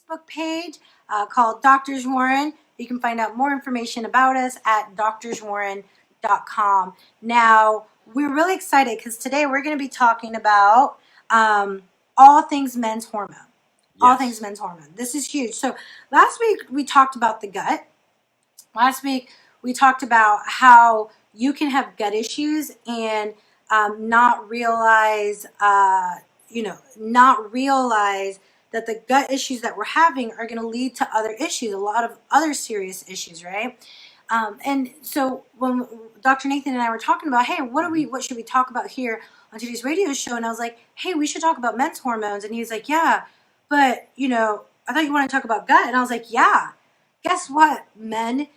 Facebook page called Doctors Warren. You can find out more information about us at doctorswarren.com. Now, we're really excited because today we're going to be talking about all things men's hormone. All things men's hormone. This is huge. So last week we talked about the gut. Last week we talked about how you can have gut issues and not realize that the gut issues that we're having are going to lead to other issues, a lot of other serious issues, right? And so when Dr. Nathan and I were talking about, hey, what should we talk about here on today's radio show? And I was like, hey, we should talk about men's hormones. And he was like, yeah, but I thought you wanted to talk about gut. And I was like, yeah, guess what, men?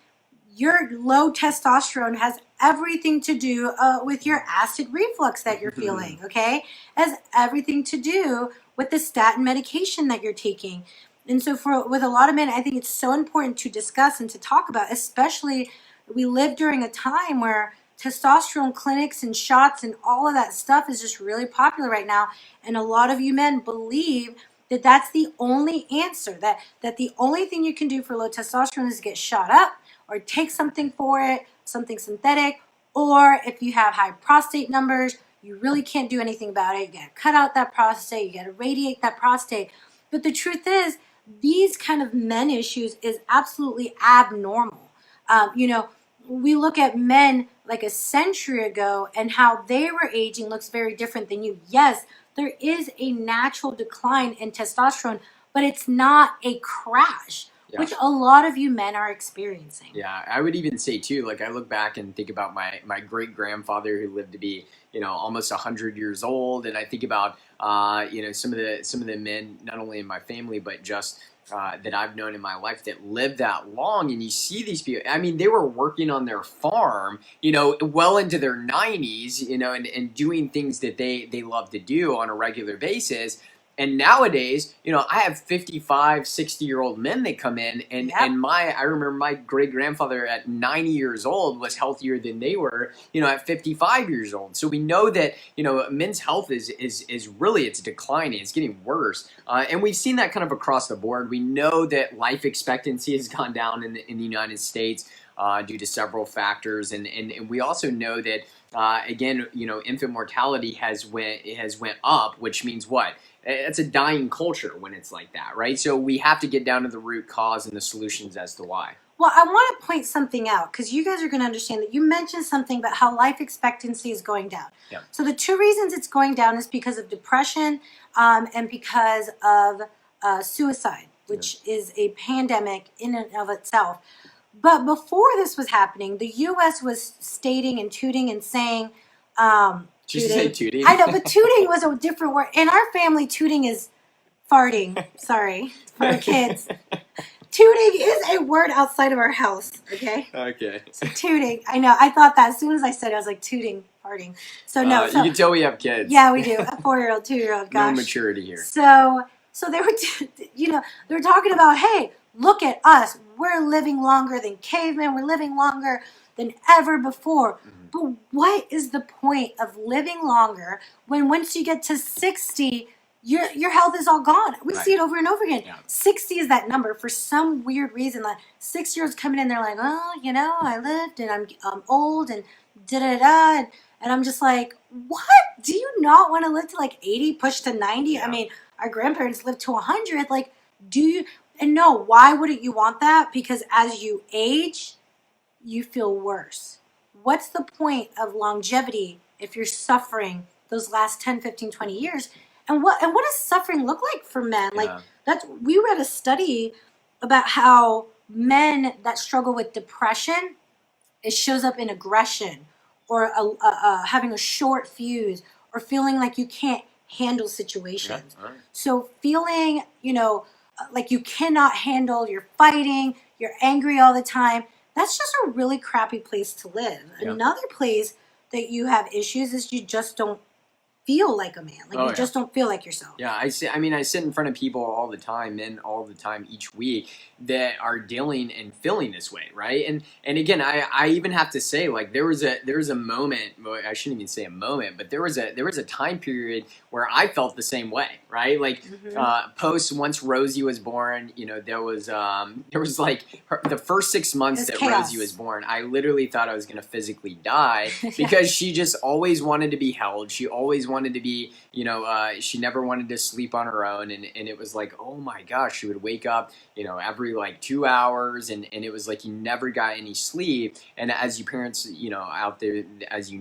Your low testosterone has everything to do with your acid reflux that you're feeling, okay? It has everything to do with the statin medication that you're taking. And so with a lot of men, I think it's so important to discuss and to talk about, especially we live during a time where testosterone clinics and shots and all of that stuff is just really popular right now. And a lot of you men believe that that's the only answer, that the only thing you can do for low testosterone is get shot up or take something for it, something synthetic, or if you have high prostate numbers, you really can't do anything about it. You got to cut out that prostate, you got to radiate that prostate. But the truth is, these kind of men issues is absolutely abnormal. We look at men like a century ago and how they were aging looks very different than you. Yes, there is a natural decline in testosterone, but it's not a crash, which a lot of you men are experiencing. Yeah, I would even say too, like I look back and think about my great-grandfather who lived to be, almost 100 years old. And I think about, some of the men, not only in my family, but just that I've known in my life that lived that long. And you see these people, I mean, they were working on their farm, well into their 90s, and doing things that they love to do on a regular basis. And nowadays, I have 55, 60-year-old men that come in, and I remember my great-grandfather at 90 years old was healthier than they were, at 55 years old. So we know that, men's health is really, it's declining, it's getting worse. And we've seen that kind of across the board. We know that life expectancy has gone down in the United States due to several factors. And we also know that, again, infant mortality has went up, which means what? It's a dying culture when it's like that, right? So we have to get down to the root cause and the solutions as to why. Well, I want to point something out because you guys are going to understand that you mentioned something about how life expectancy is going down. Yeah. So the two reasons it's going down is because of depression and because of suicide, which is a pandemic in and of itself. But before this was happening, the U.S. was stating and tooting and saying... Did you say tooting? I know, but tooting was a different word. In our family, tooting is farting. Sorry, for our kids. Tooting is a word outside of our house, okay? Okay. So tooting, I know. I thought that as soon as I said it, I was like, tooting, farting. So no. You can tell we have kids. Yeah, we do. A 4-year-old, 2-year-old, gosh. No maturity here. So they were talking about, hey, look at us. We're living longer than cavemen. We're living longer than ever before. Mm-hmm. But what is the point of living longer when once you get to 60, your health is all gone? We see it over and over again. Yeah. 60 is that number for some weird reason. Like 6-year-olds coming in, they're like, oh, I lived and I'm old and da-da-da. And I'm just like, what? Do you not want to live to like 80, push to 90? Yeah. I mean, our grandparents lived to 100. Like, do you? And no, why wouldn't you want that? Because as you age, you feel worse. What's the point of longevity if you're suffering those last 10, 15, 20 years? And what does suffering look like for men? Like we read a study about how men that struggle with depression, it shows up in aggression or having a short fuse or feeling like you can't handle situations. Yeah, right. So feeling, like you cannot handle, you're fighting, you're angry all the time. That's just a really crappy place to live. Yeah. Another place that you have issues is you just don't feel like a man. Like Oh, you yeah. just don't feel like yourself. Yeah, I sit in front of people all the time, men all the time each week that are dealing and feeling this way, right? And again, I even have to say, like, there was a moment, well, I shouldn't even say a moment, but there was a time period where I felt the same way, right? Like post once Rosie was born, there was like the first 6 months that chaos. Rosie was born, I literally thought I was gonna physically die because she just always wanted to be held. She always wanted to be, she never wanted to sleep on her own, and it was like, oh my gosh, she would wake up, every like 2 hours, and it was like you never got any sleep. And as you parents, out there, as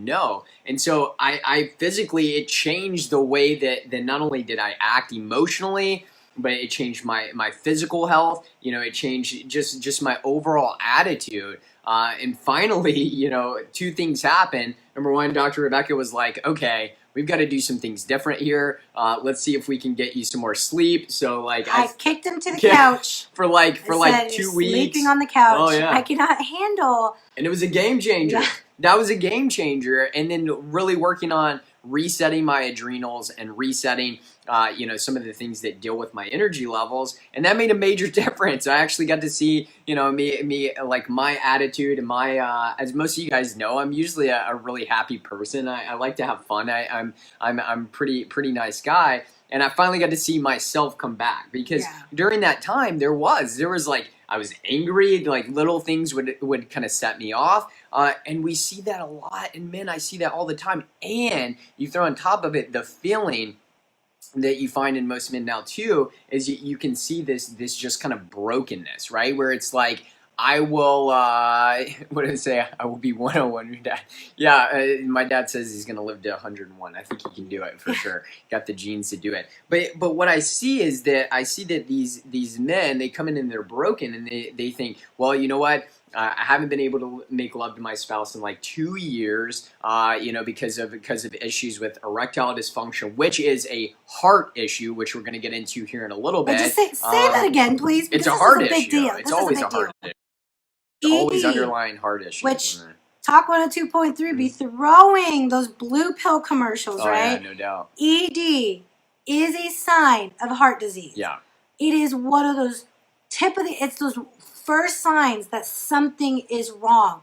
and so I physically, it changed the way that not only did I act emotionally, but it changed my physical health. It changed just my overall attitude. And finally, two things happened. Number one, Dr. Rebecca was like, okay, we've got to do some things different here. Let's see if we can get you some more sleep. So like I kicked him to the couch for like said, 2 weeks. Sleeping on the couch. Oh, yeah. I cannot handle. And it was a game changer. Yeah. That was a game changer. And then really working on resetting my adrenals and resetting some of the things that deal with my energy levels, and that made a major difference. I actually got to see me like my attitude and my as most of you guys know, I'm usually a really happy person. I like to have fun. I'm pretty nice guy, and I finally got to see myself come back, because during that time there was like I was angry, like little things would kind of set me off. And we see that a lot in men. I see that all the time. And you throw on top of it the feeling that you find in most men now too, is you can see this just kind of brokenness, right? Where it's like, I will, what did I say? I will be 101 your dad. Yeah, my dad says he's going to live to 101. I think he can do it for sure. Got the genes to do it. But what I see is that these men, they come in and they're broken, and they think, well, you know what? I haven't been able to make love to my spouse in like 2 years, because of issues with erectile dysfunction, which is a heart issue, which we're going to get into here in a little bit. Just say that again, please. It's a heart issue. Big deal. It's always a heart issue. Always underlying heart issues. Which Talk 102.3 be throwing those blue pill commercials, right? Yeah, no doubt. ED is a sign of heart disease. Yeah. It is one of those it's those first signs that something is wrong.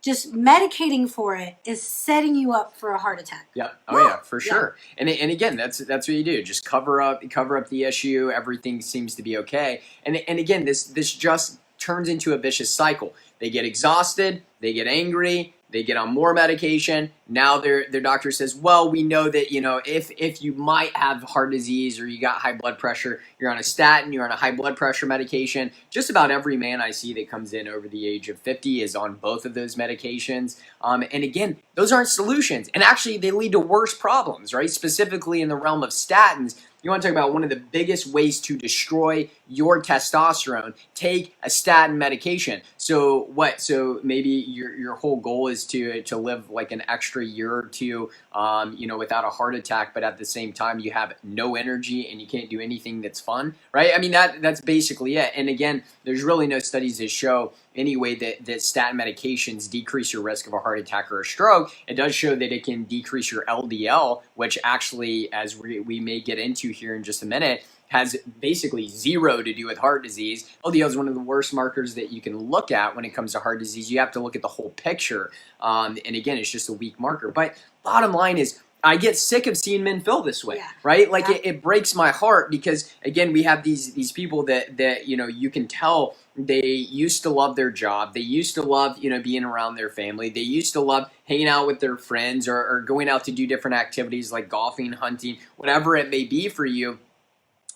Just medicating for it is setting you up for a heart attack. Yep. Oh yeah, for sure. And again, that's what you do. Just cover up the issue. Everything seems to be okay. And again, this just turns into a vicious cycle. They get exhausted, they get angry, they get on more medication. Now their doctor says, well, we know that, if you might have heart disease or you got high blood pressure, you're on a statin, you're on a high blood pressure medication. Just about every man I see that comes in over the age of 50 is on both of those medications. And again, those aren't solutions. And actually, they lead to worse problems, right? Specifically in the realm of statins. You want to talk about one of the biggest ways to destroy your testosterone? Take a statin medication. So what? So maybe your whole goal is to live like an extra year or two, without a heart attack, but at the same time you have no energy and you can't do anything that's fun, right? I mean that's basically it. And again, there's really no studies that show anyway that statin medications decrease your risk of a heart attack or a stroke. It does show that it can decrease your LDL, which actually, as we may get into here in just a minute, has basically zero to do with heart disease. LDL is one of the worst markers that you can look at when it comes to heart disease. You have to look at the whole picture. And again, it's just a weak marker. But bottom line is, I get sick of seeing men feel this way, right? Like it breaks my heart, because again, we have these people that you can tell they used to love their job. They used to love, being around their family. They used to love hanging out with their friends or going out to do different activities like golfing, hunting, whatever it may be for you.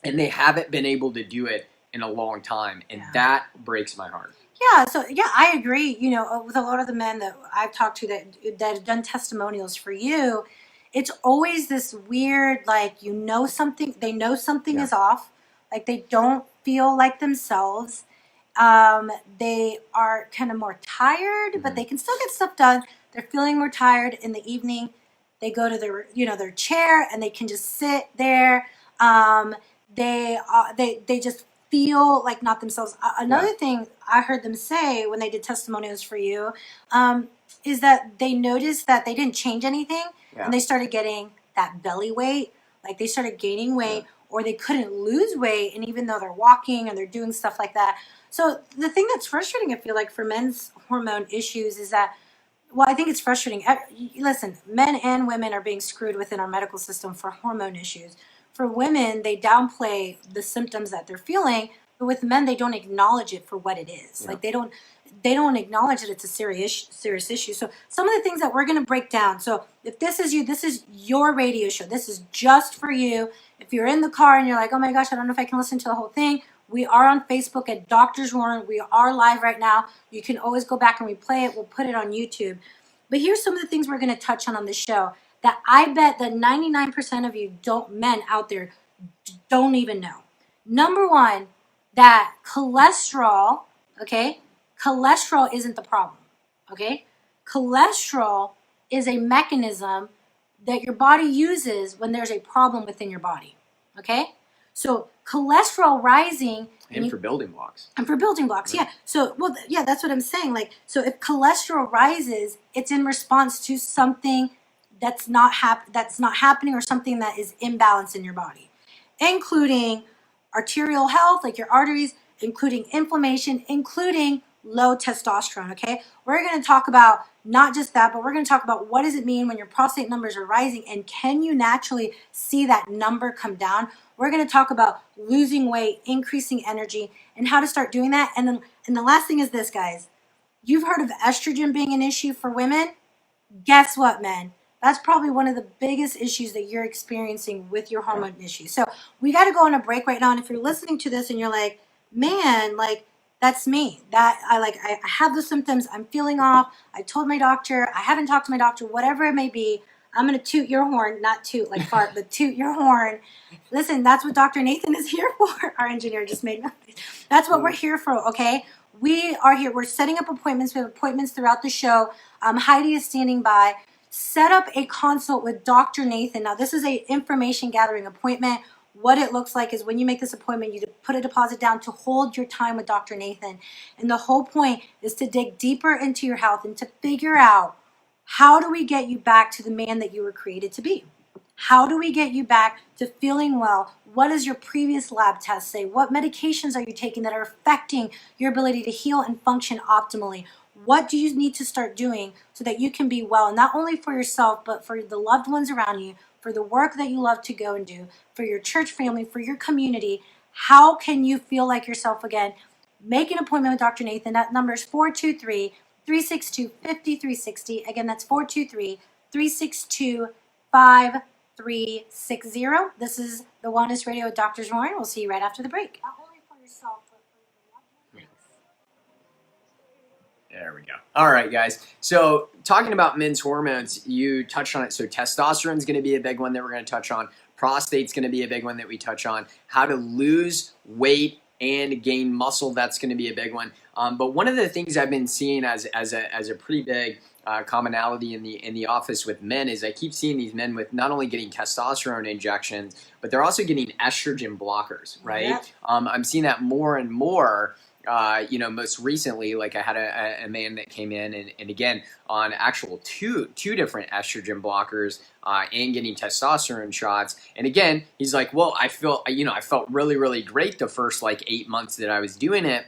And they haven't been able to do it in a long time. And that breaks my heart. Yeah, so I agree. With a lot of the men that I've talked to that have done testimonials for you, it's always this weird, like, they know something is off, like they don't feel like themselves. They are kind of more tired, but they can still get stuff done. They're feeling more tired in the evening. They go to their chair and they can just sit there. They just feel like not themselves. Another thing I heard them say when they did testimonials for you, is that they noticed that they didn't change anything, and they started getting that belly weight, like they started gaining weight, or they couldn't lose weight, and even though they're walking and they're doing stuff like that. So the thing that's frustrating, I feel like, for men's hormone issues is that, well, I think it's frustrating. Listen, men and women are being screwed within our medical system for hormone issues. For women, they downplay the symptoms that they're feeling, but with men, they don't acknowledge it for what it is. Yeah. Like they don't acknowledge that it's a serious issue. So some of the things that we're going to break down. So if this is you, this is your radio show. This is just for you. If you're in the car and you're like, oh my gosh, I don't know if I can listen to the whole thing, we are on Facebook at Doctors Warren. We are live right now. You can always go back and replay it. We'll put it on YouTube. But here's some of the things we're going to touch on this show that I bet that 99% of you men out there don't even know. Number one, that cholesterol, okay? Cholesterol isn't the problem, okay? Cholesterol is a mechanism that your body uses when there's a problem within your body, okay? So cholesterol rising And for building blocks. and for building blocks, yeah. So, well, yeah, that's what I'm saying. Like, so if cholesterol rises, it's in response to something that's not happening, or something that is imbalanced in your body, including arterial health, like your arteries, including inflammation, including low testosterone. Okay, we're going to talk about not just that, but we're going to talk about what does it mean when your prostate numbers are rising, and can you naturally see that number come down. We're going to talk about losing weight, increasing energy, and how to start doing that. And then, and the last thing is this, guys. You've heard of estrogen being an issue for women. Guess what, men? That's probably one of the biggest issues that you're experiencing with your hormone issues. So we got to go on a break right now. And if you're listening to this and you're like, man, like, that's me. That I have the symptoms. I'm feeling off. I told my doctor. I haven't talked to my doctor. Whatever it may be. I'm going to toot your horn, not toot like fart, but toot your horn. Listen, that's what Dr. Nathan is here for. Our engineer just made noise. That's what we're here for, okay? We are here. We're setting up appointments. We have appointments throughout the show. Heidi is standing by. Set up a consult with Dr. Nathan. Now, this is a information gathering appointment. What it looks like is when you make this appointment, you put a deposit down to hold your time with Dr. Nathan. And the whole point is to dig deeper into your health and to figure out, how do we get you back to the man that you were created to be? How do we get you back to feeling well? What does your previous lab test say? What medications are you taking that are affecting your ability to heal and function optimally? What do you need to start doing so that you can be well, not only for yourself, but for the loved ones around you, for the work that you love to go and do, for your church family, for your community? How can you feel like yourself again? Make an appointment with Dr. Nathan. That number is 423-362-5360. Again, that's 423-362-5360. This is the Wellness Radio with Dr. Warren. We'll see you right after the break. Not only for yourself, but for your loved ones. There we go. All right, guys. So talking about men's hormones, you touched on it. So testosterone is going to be a big one that we're going to touch on. Prostate's going to be a big one that we touch on. How to lose weight and gain muscle, that's going to be a big one. But one of the things I've been seeing as a pretty big commonality in the office with men is I keep seeing these men with not only getting testosterone injections, but they're also getting estrogen blockers, right? Yeah. I'm seeing that more and more. Most recently, like I had a man that came in and again on actual two different estrogen blockers and getting testosterone shots. And again, he's like, well, I felt really, really great the first like 8 months that I was doing it,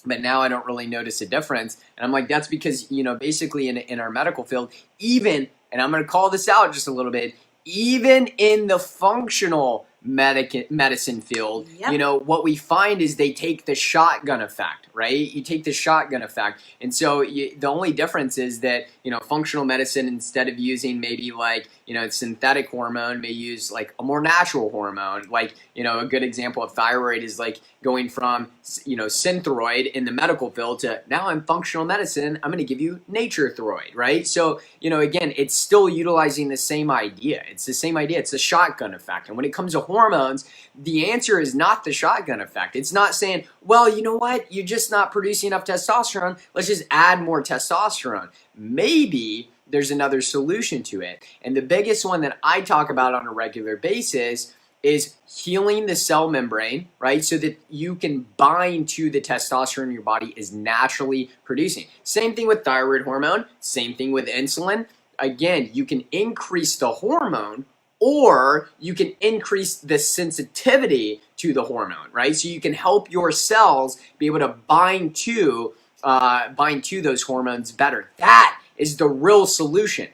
but now I don't really notice a difference. And I'm like, that's because, basically in our medical field, and I'm going to call this out just a little bit, even in the functional medicine field, Yep. What we find is they take the shotgun effect, right? You take the shotgun effect. And so the only difference is that, functional medicine, instead of using maybe like, synthetic hormone, may use like a more natural hormone. Like, a good example of thyroid is like going from, Synthroid in the medical field to now I'm functional medicine, I'm going to give you nature thyroid, right? So, again, it's still utilizing the same idea. It's the same idea. It's the shotgun effect. And when it comes to hormones, the answer is not the shotgun effect. It's not saying, well, you know what? You're just not producing enough testosterone. Let's just add more testosterone. Maybe there's another solution to it. And the biggest one that I talk about on a regular basis is healing the cell membrane, right? So that you can bind to the testosterone your body is naturally producing. Same thing with thyroid hormone, same thing with insulin. Again, you can increase the hormone or you can increase the sensitivity to the hormone, right? So you can help your cells be able to bind to those hormones better. That is the real solution.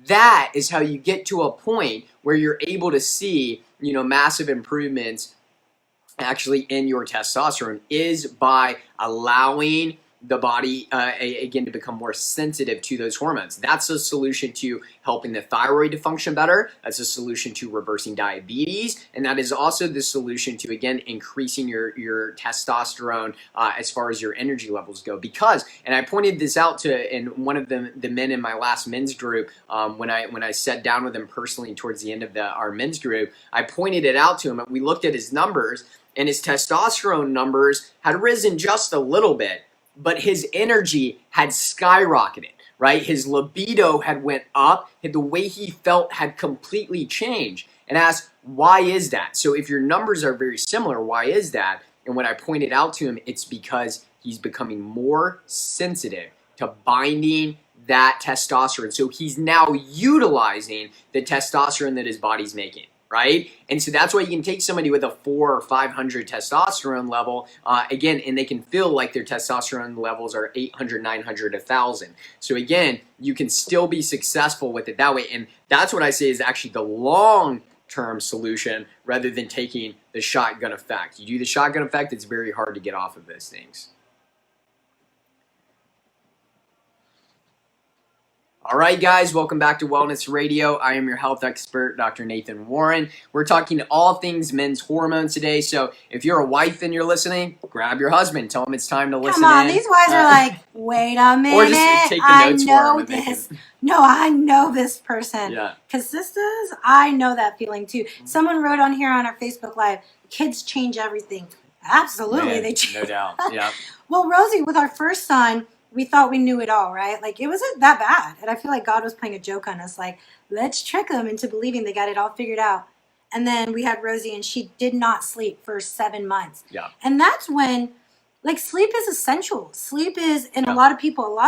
That is how you get to a point where you're able to see, massive improvements actually in your testosterone, is by allowing the body again to become more sensitive to those hormones. That's a solution to helping the thyroid to function better. That's a solution to reversing diabetes, and that is also the solution to, again, increasing your testosterone as far as your energy levels go. Because, and I pointed this out to in one of the men in my last men's group when I sat down with him personally towards the end of our men's group, I pointed it out to him. We looked at his numbers, and his testosterone numbers had risen just a little bit, but his energy had skyrocketed, right? His libido had went up, and the way he felt had completely changed. And asked, why is that? So if your numbers are very similar, why is that? And when I pointed out to him, it's because he's becoming more sensitive to binding that testosterone. So he's now utilizing the testosterone that his body's making, right? And so that's why you can take somebody with a 400 or 500 testosterone level, again, and they can feel like their testosterone levels are 800, 900, 1,000. So again, you can still be successful with it that way. And that's what I say is actually the long-term solution rather than taking the shotgun effect. You do the shotgun effect, it's very hard to get off of those things. All right, guys, welcome back to Wellness Radio. I am your health expert, Dr. Nathan Warren. We're talking all things men's hormones today. So if you're a wife and you're listening, grab your husband. Tell him it's time to listen in. Come on, these wives are like, wait a minute. Or just take the notes I know for him. this. No, I know this person. Yeah. Because sisters, I know that feeling too. Someone wrote on here on our Facebook Live, kids change everything. Absolutely, Man, they change. no doubt. Yeah. Well, Rosie, with our first son, we thought we knew it all, right? Like, it wasn't that bad. And I feel like God was playing a joke on us. Like, let's trick them into believing they got it all figured out. And then we had Rosie, and she did not sleep for 7 months. Yeah. And that's when, like, sleep is essential. Sleep is, and Yeah. a lot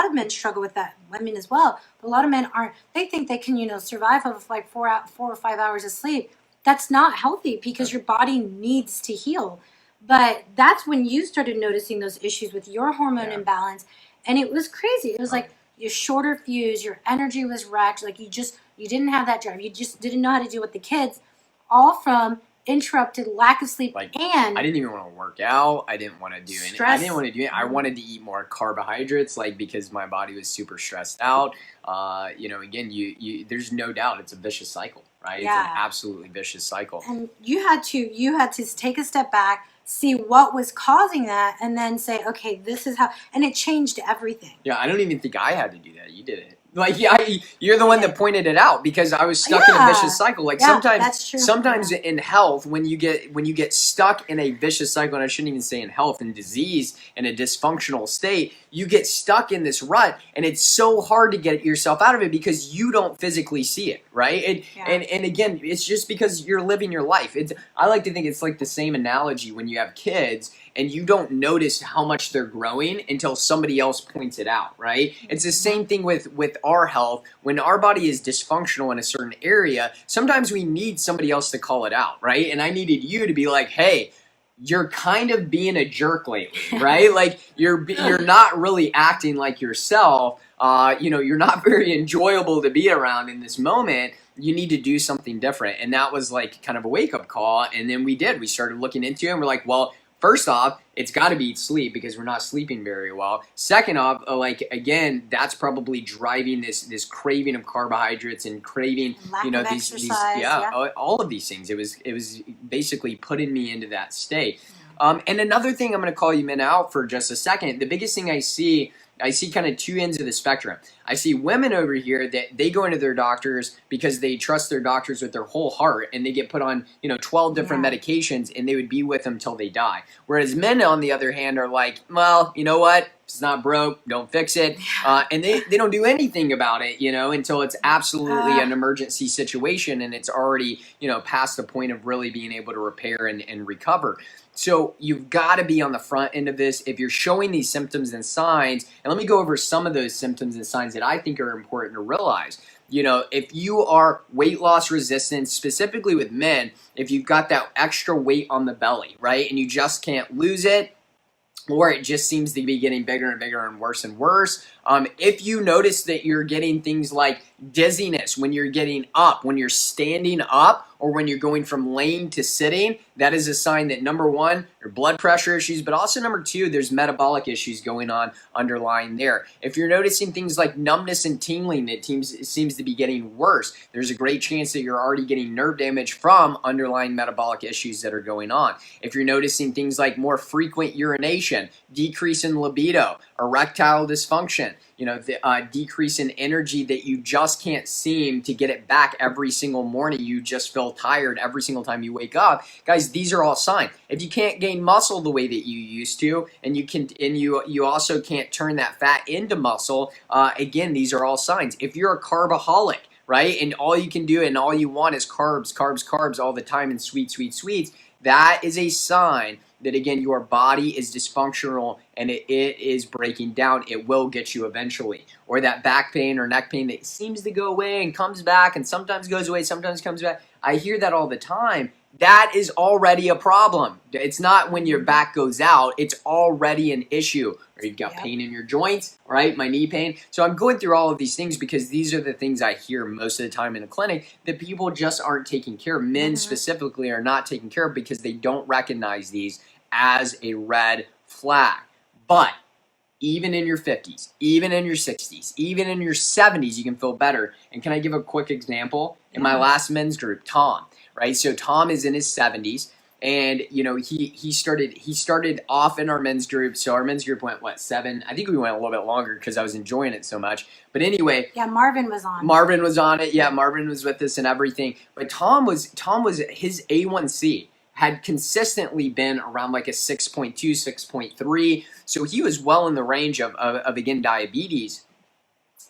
of men struggle with that. Women as well. But a lot of men aren't. They think they can, survive off like 4 or 5 hours of sleep. That's not healthy because your body needs to heal. But that's when you started noticing those issues with your hormone imbalance. And it was crazy. It was like your shorter fuse, your energy was wrecked. Like you didn't have that drive. You just didn't know how to deal with the kids, all from interrupted lack of sleep. Like, and I didn't even want to work out. I didn't want to do anything. I didn't want to do it. I wanted to eat more carbohydrates, like, because my body was super stressed out. Again, there's no doubt it's a vicious cycle, right? Yeah. It's an absolutely vicious cycle. And you had to take a step back, see what was causing that, and then say, okay, this is how, and it changed everything. Yeah, I don't even think I had to do that. You did it. Like, yeah, you're the one that pointed it out because I was stuck in a vicious cycle. Like that's true. sometimes in health, when you get stuck in a vicious cycle, and I shouldn't even say in health, in disease, in a dysfunctional state, you get stuck in this rut, and it's so hard to get yourself out of it because you don't physically see it, right? And again, it's just because you're living your life. I like to think it's like the same analogy when you have kids and you don't notice how much they're growing until somebody else points it out, right? It's the same thing with our health. When our body is dysfunctional in a certain area, sometimes we need somebody else to call it out, right? And I needed you to be like, hey, you're kind of being a jerk lately, right? Like you're not really acting like yourself. You're not very enjoyable to be around in this moment. You need to do something different. And that was like kind of a wake-up call. And then we started looking into it, and we're like, well, first off, it's got to be sleep because we're not sleeping very well. Second off, again, that's probably driving this craving of carbohydrates and craving, Lack of exercise, all of these things. It was basically putting me into that state. And another thing, I'm going to call you men out for just a second. The biggest thing I see kind of two ends of the spectrum. I see women over here that they go into their doctors because they trust their doctors with their whole heart, and they get put on 12 different medications, and they would be with them till they die. Whereas men, on the other hand, are like, well, you know what? It's not broke, don't fix it. And they don't do anything about it, until it's absolutely an emergency situation, and it's already, past the point of really being able to repair and recover. So you've got to be on the front end of this. If you're showing these symptoms and signs, and let me go over some of those symptoms and signs that I think are important to realize. if you are weight loss resistant, specifically with men, if you've got that extra weight on the belly, right, and you just can't lose it, or it just seems to be getting bigger and bigger and worse. If you notice that you're getting things like dizziness when you're getting up, when you're standing up, or when you're going from laying to sitting, that is a sign that number one, your blood pressure issues, but also number two, there's metabolic issues going on underlying there. If you're noticing things like numbness and tingling, it seems to be getting worse. There's a great chance that you're already getting nerve damage from underlying metabolic issues that are going on. If you're noticing things like more frequent urination, decrease in libido, erectile dysfunction, the decrease in energy that you just can't seem to get it back every single morning. You just feel tired every single time you wake up. Guys, these are all signs. If you can't gain muscle the way that you used to, and you also can't turn that fat into muscle, again, these are all signs. If you're a carbaholic, right, and all you can do and all you want is carbs all the time and sweets, that is a sign that, again, your body is dysfunctional and it is breaking down. It will get you eventually. Or that back pain or neck pain that seems to go away and comes back and sometimes goes away, sometimes comes back. I hear that all the time. That is already a problem. It's not when your back goes out. It's already an issue. Or you've got pain in your joints, right? My knee pain. So I'm going through all of these things because these are the things I hear most of the time in the clinic that people just aren't taking care of. Men specifically are not taking care of because they don't recognize these as a red flag. But even in your 50s, even in your 60s, even in your 70s, you can feel better. And can I give a quick example? In my last men's group, Tom, right? So Tom is in his 70s, and he started off in our men's group. So our men's group went I think we went a little bit longer because I was enjoying it so much. But anyway, Marvin was on. Marvin was on it. Yeah, Marvin was with us and everything. But Tom was his A1C had consistently been around like a 6.2, 6.3. So he was well in the range of again, diabetes.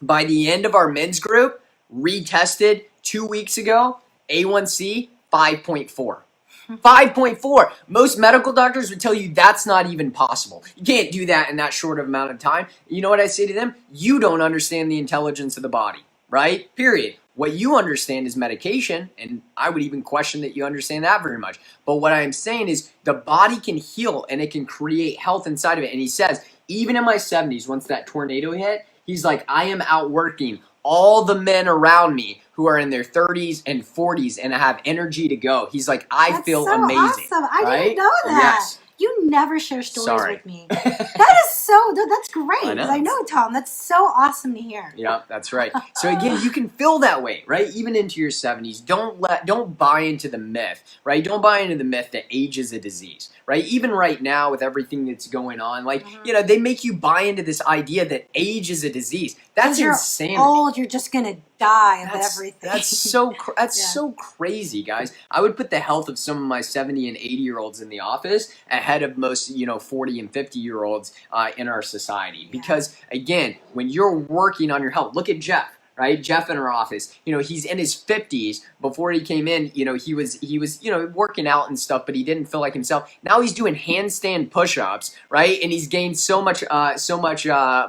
By the end of our men's group, retested 2 weeks ago, A1C 5.4. 5.4. Most medical doctors would tell you that's not even possible. You can't do that in that short of amount of time. You know what I say to them? You don't understand the intelligence of the body, right? Period. What you understand is medication, and I would even question that you understand that very much. But what I'm saying is the body can heal and it can create health inside of it. And he says, even in my 70s, once that tornado hit, he's like, I am outworking all the men around me who are in their 30s and 40s and have energy to go. He's like, I feel so amazing. Awesome. I right? didn't know that. Yes. You never share stories Sorry. with me. That's great. I know, Tom. That's so awesome to hear. Yeah, that's right. So again, you can feel that way, right? Even into your 70s. Don't buy into the myth, right? Don't buy into the myth that age is a disease, right? Even right now with everything that's going on, like, they make you buy into this idea that age is a disease. That's insanity. You're old, you're just going to die of everything. That's so so crazy, guys. I would put the health of some of my 70 and 80-year-olds in the office ahead of most, 40 and 50-year-olds in our society. Because again, when you're working on your health, look at Jeff. Right, Jeff in our office. He's in his 50s. Before he came in, he was working out and stuff, but he didn't feel like himself. Now he's doing handstand push-ups, right? And he's gained so much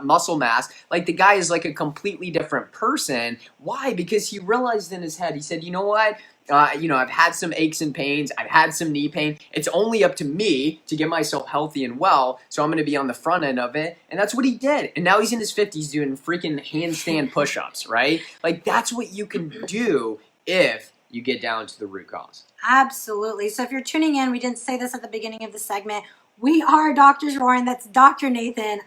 muscle mass. Like the guy is like a completely different person. Why? Because he realized in his head. He said, you know what? I've had some aches and pains. I've had some knee pain. It's only up to me to get myself healthy and well, so I'm going to be on the front end of it. And that's what he did. And now he's in his 50s doing freaking handstand push-ups, right? Like, that's what you can do if you get down to the root cause. Absolutely. So if you're tuning in, we didn't say this at the beginning of the segment. We are Doctors Roaring. That's Dr. Nathan.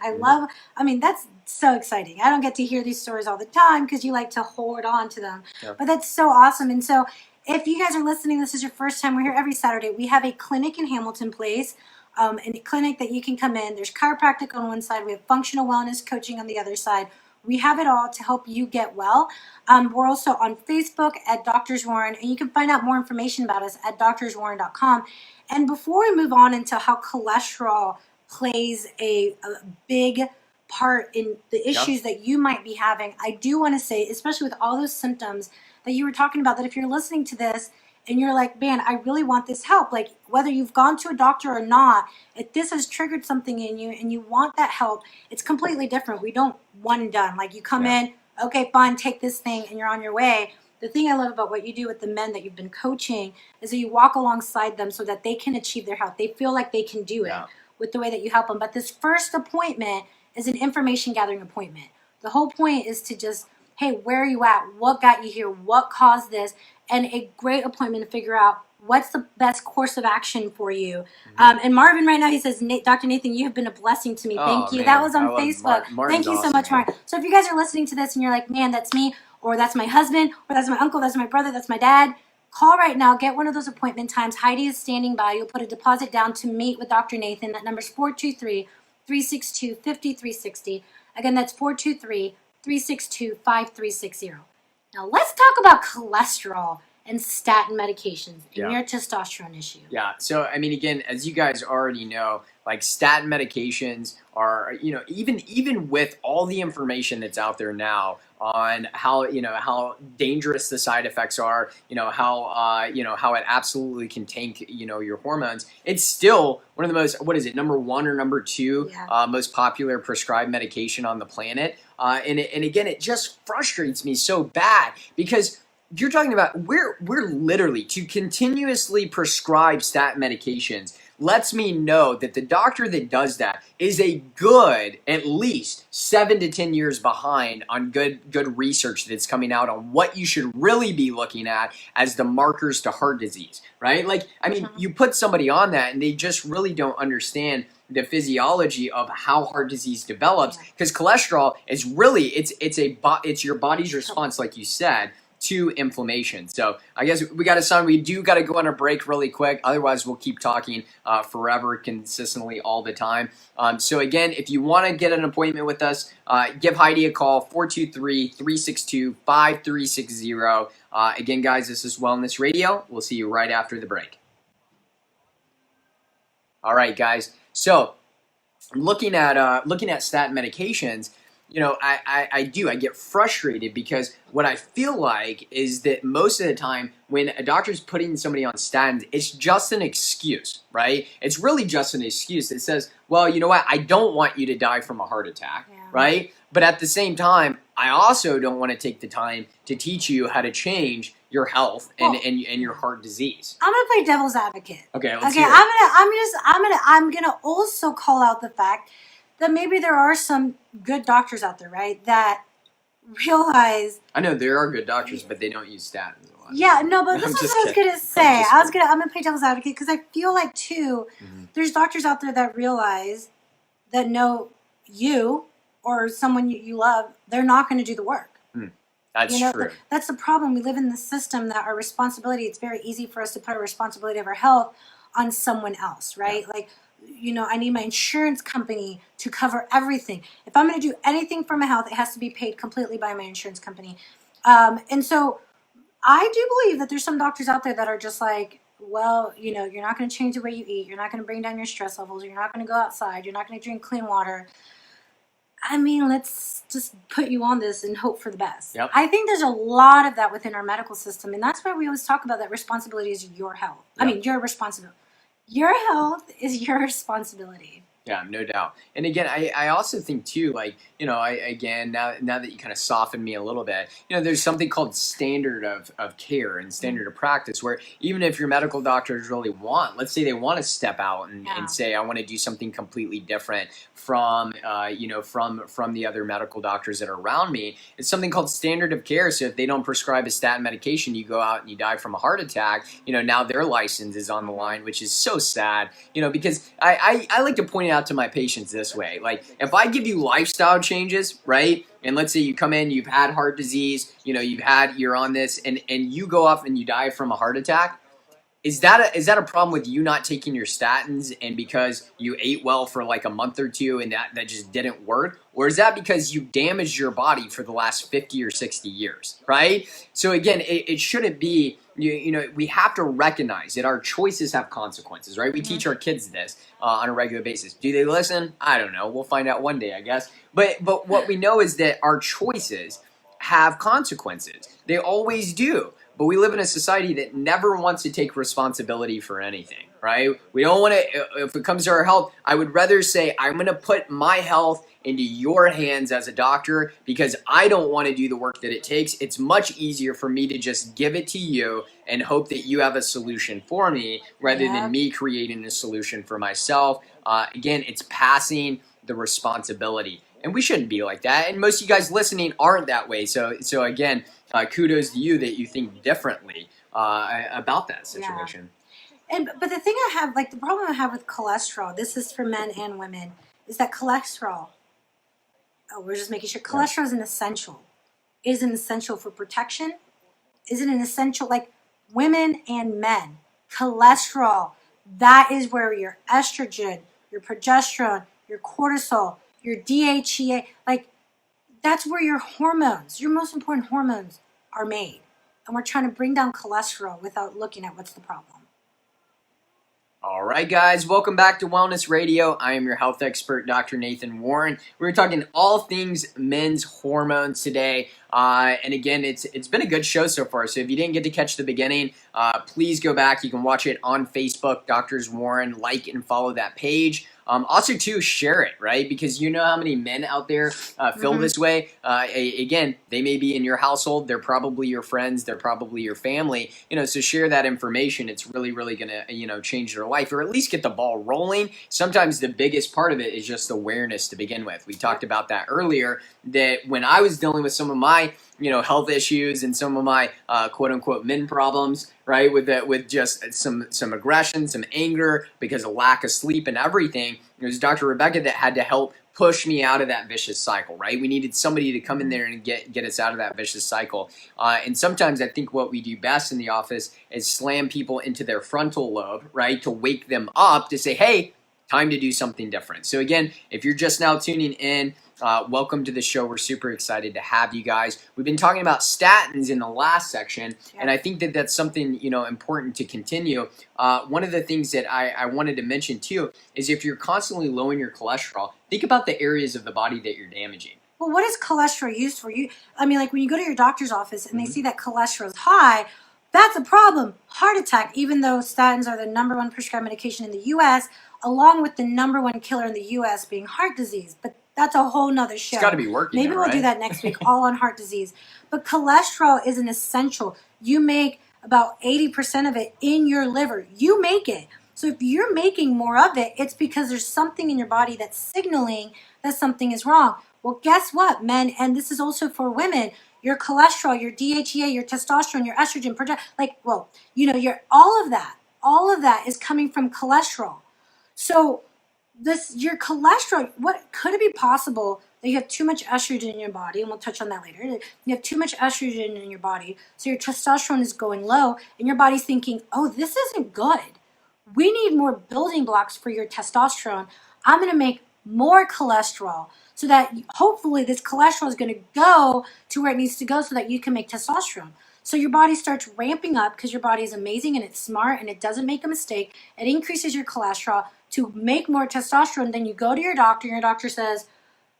That's so exciting. I don't get to hear these stories all the time because you like to hold on to them. Yep. But that's so awesome. And so if you guys are listening, this is your first time, we're here every Saturday. We have a clinic in Hamilton Place, a clinic that you can come in. There's chiropractic on one side. We have functional wellness coaching on the other side. We have it all to help you get well. We're also on Facebook at Doctors Warren, and you can find out more information about us at doctorswarren.com. And before we move on into how cholesterol plays a big part in the issues that you might be having, I do want to say, especially with all those symptoms that you were talking about, that if you're listening to this and you're like, man, I really want this help, like whether you've gone to a doctor or not, if this has triggered something in you and you want that help, it's completely different. We don't one and done. Like you come in, okay, fine, take this thing and you're on your way. The thing I love about what you do with the men that you've been coaching is that you walk alongside them so that they can achieve their health. They feel like they can do it with the way that you help them. But this first appointment is an information gathering appointment. The whole point is to just, hey, where are you at? What got you here? What caused this? And a great appointment to figure out what's the best course of action for you. And Marvin right now, he says, Dr. Nathan, you have been a blessing to me. Thank you. Man, that was on Facebook. Marvin's Thank you so awesome, much, man. Marvin. So if you guys are listening to this and you're like, man, that's me, or that's my husband, or that's my uncle, that's my brother, that's my dad, call right now. Get one of those appointment times. Heidi is standing by. You'll put a deposit down to meet with Dr. Nathan. That number is 423-362-5360. Again, that's 423-362-5360. Now let's talk about cholesterol and statin medications and your testosterone issue. Yeah. So, I mean, again, as you guys already know, like statin medications are, even with all the information that's out there now on how dangerous the side effects are, how it absolutely can tank, your hormones. It's still one of the most, what is it, number one or number two most popular prescribed medication on the planet. And again, it just frustrates me so bad because you're talking about we're literally to continuously prescribe statin medications lets me know that the doctor that does that is a good at least 7 to 10 years behind on good research that's coming out on what you should really be looking at as the markers to heart disease, right? Like, I mean, you put somebody on that and they just really don't understand the physiology of how heart disease develops because cholesterol is really it's your body's response, like you said, to inflammation. So I guess we got we do got to go on a break really quick. Otherwise, we'll keep talking forever, consistently, all the time. So again, if you want to get an appointment with us, give Heidi a call, 423-362-5360. Again, guys, this is Wellness Radio. We'll see you right after the break. All right, guys. So looking at statin medications, I get frustrated because what I feel like is that most of the time when a doctor's putting somebody on statins, it's just an excuse, right? It's really just an excuse that says, well, you know what? I don't want you to die from a heart attack, right? But at the same time, I also don't want to take the time to teach you how to change your health and your heart disease. I'm gonna play devil's advocate. Okay, let's hear it. I'm gonna also call out the fact that maybe there are some good doctors out there, right, that realize. I know there are good doctors, but they don't use statins a lot. Yeah, no, but this is what I was gonna say. I'm gonna play devil's advocate because I feel like too, there's doctors out there that realize that know you or someone you love, they're not going to do the work. That's true. That's the problem. We live in this system that our responsibility, it's very easy for us to put our responsibility of our health on someone else, right? Yeah. Like, I need my insurance company to cover everything. If I'm going to do anything for my health, it has to be paid completely by my insurance company. And so I do believe that there's some doctors out there that are just like, well, you're not going to change the way you eat. You're not going to bring down your stress levels. You're not going to go outside. You're not going to drink clean water. I mean, let's just put you on this and hope for the best. Yep. I think there's a lot of that within our medical system. And that's why we always talk about that responsibility is your health. Yep. I mean, your responsibility. Your health is your responsibility. Yeah, no doubt. And again, I also think too, like, now that you kind of softened me a little bit, there's something called standard of care and standard of practice where even if your medical doctors really let's say they want to step out and say, I want to do something completely different from the other medical doctors that are around me, it's something called standard of care. So if they don't prescribe a statin medication, you go out and you die from a heart attack, now their license is on the line, which is so sad, because I like to point out to my patients this way. Like, if I give you lifestyle changes, right? And let's say you come in, you've had heart disease, you're on this, and you go off and you die from a heart attack. Is that a problem with you not taking your statins and because you ate well for like a month or two and that just didn't work? Or is that because you damaged your body for the last 50 or 60 years, right? So again, it shouldn't be, we have to recognize that our choices have consequences, right? We teach our kids this on a regular basis. Do they listen? I don't know. We'll find out one day, I guess. But what we know is that our choices have consequences. They always do. But we live in a society that never wants to take responsibility for anything, right? We don't want to, if it comes to our health, I would rather say, I'm going to put my health into your hands as a doctor because I don't want to do the work that it takes. It's much easier for me to just give it to you and hope that you have a solution for me rather than me creating a solution for myself. Again, it's passing the responsibility. And we shouldn't be like that. And most of you guys listening aren't that way. So again, kudos to you that you think differently about that situation. But the thing I have, like the problem I have with cholesterol, this is for men and women, is that cholesterol, we're just making sure, cholesterol is an essential. It is an essential for protection. Is it an essential, like women and men? Cholesterol, that is where your estrogen, your progesterone, your cortisol, your DHEA, like that's where your hormones, your most important hormones are made. And we're trying to bring down cholesterol without looking at what's the problem. All right, guys, welcome back to Wellness Radio. I am your health expert, Dr. Nathan Warren. We're talking all things men's hormones today. And again, it's been a good show so far. So if you didn't get to catch the beginning, please go back. You can watch it on Facebook, Doctors Warren. Like and follow that page. Also, too, share it, right? Because you know how many men out there feel this way. Again, they may be in your household. They're probably your friends. They're probably your family. So share that information. It's really, really going to, change their life or at least get the ball rolling. Sometimes the biggest part of it is just awareness to begin with. We talked about that earlier, that when I was dealing with some of my health issues and some of my quote unquote men problems, right? With just some aggression, some anger because of lack of sleep and everything. It was Dr. Rebecca that had to help push me out of that vicious cycle, right? We needed somebody to come in there and get us out of that vicious cycle. And sometimes I think what we do best in the office is slam people into their frontal lobe, right? To wake them up to say, hey, time to do something different. So again, if you're just now tuning in, welcome to the show. We're super excited to have you guys. We've been talking about statins in the last section, and I think that that's something important to continue. One of the things that I wanted to mention too is if you're constantly lowering your cholesterol, think about the areas of the body that you're damaging. Well, what is cholesterol used for? Like when you go to your doctor's office and they see that cholesterol is high, that's a problem. Heart attack, even though statins are the #1 prescribed medication in the U.S., along with the #1 killer in the U.S. being heart disease. But that's a whole nother show. It's got to be working. Maybe we'll do that next week, all on heart disease. But cholesterol is an essential. You make about 80% of it in your liver. You make it. So if you're making more of it, it's because there's something in your body that's signaling that something is wrong. Well, guess what, men? And this is also for women. Your cholesterol, your DHEA, your testosterone, your estrogen, your all of that is coming from cholesterol. So your cholesterol, what could it be possible that you have too much estrogen in your body, and we'll touch on that later. You have too much estrogen in your body, so your testosterone is going low, and your body's thinking, oh, this isn't good. We need more building blocks for your testosterone. I'm going to make more cholesterol so that hopefully this cholesterol is going to go to where it needs to go so that you can make testosterone. So your body starts ramping up because your body is amazing and it's smart and it doesn't make a mistake. It increases your cholesterol to make more testosterone. Then you go to your doctor and your doctor says,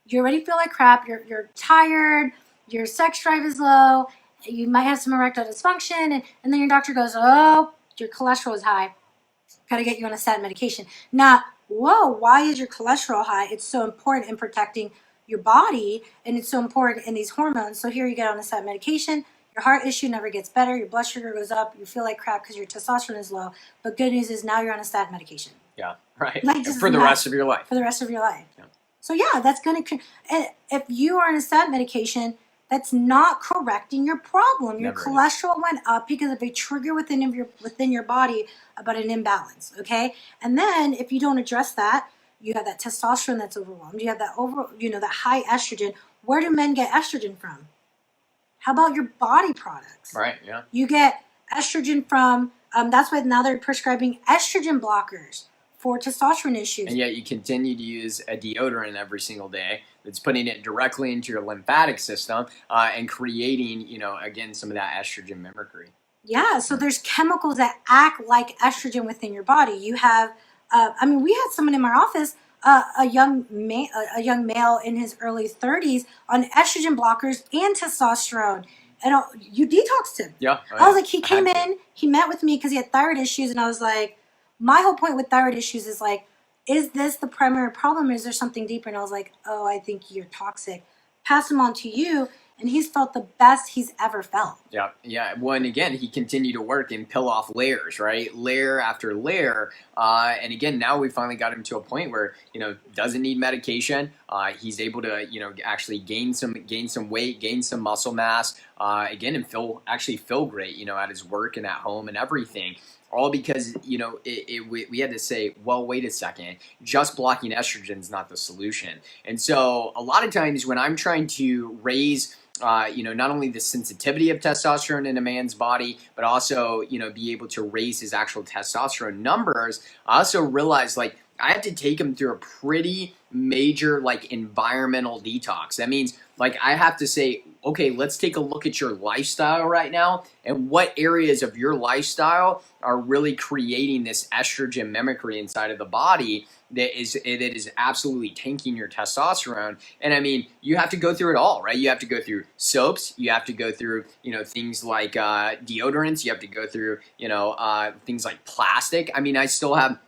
you already feel like crap, you're tired, your sex drive is low, you might have some erectile dysfunction, and then your doctor goes, oh, your cholesterol is high. Got to get you on a statin medication. Not, whoa, why is your cholesterol high? It's so important in protecting your body, and it's so important in these hormones. So here you get on a statin medication. Your heart issue never gets better. Your blood sugar goes up. You feel like crap because your testosterone is low. But good news is now you're on a statin medication. Yeah, right. Like, for the rest of your life. For the rest of your life. Yeah. So yeah, that's going to, if you are on a statin medication, that's not correcting your problem. Your cholesterol went up because of a trigger within your body about an imbalance, okay? And then if you don't address that, you have that testosterone that's overwhelmed. You have that that high estrogen. Where do men get estrogen from? How about your body products? Right, yeah. You get estrogen from, that's why now they're prescribing estrogen blockers for testosterone issues. And yet you continue to use a deodorant every single day that's putting it directly into your lymphatic system and creating, again, some of that estrogen mimicry. Yeah, so there's chemicals that act like estrogen within your body. You have, we had someone in my office, a young male in his early 30s on estrogen blockers and testosterone. And you detoxed him. Yeah. I was like, he came in, he met with me because he had thyroid issues, and I was like, my whole point with thyroid issues is like, is this the primary problem or is there something deeper? And I was like, oh, I think you're toxic. Pass him on to you, and he's felt the best he's ever felt. Yeah, yeah. Well, and again, he continued to work and peel off layers, right? Layer after layer. And again, now we finally got him to a point where, doesn't need medication. He's able to, actually gain some weight, gain some muscle mass, again, and actually feel great, at his work and at home and everything. All because, we had to say, well, wait a second, just blocking estrogen is not the solution. And so a lot of times when I'm trying to raise not only the sensitivity of testosterone in a man's body, but also, be able to raise his actual testosterone numbers, I also realized, like, I have to take him through a pretty major, like, environmental detox. That means, like, I have to say, okay, let's take a look at your lifestyle right now and what areas of your lifestyle are really creating this estrogen mimicry inside of the body that is absolutely tanking your testosterone. And I mean, you have to go through it all, right? You have to go through soaps, you have to go through, things like deodorants, you have to go through, things like plastic. I mean, I still have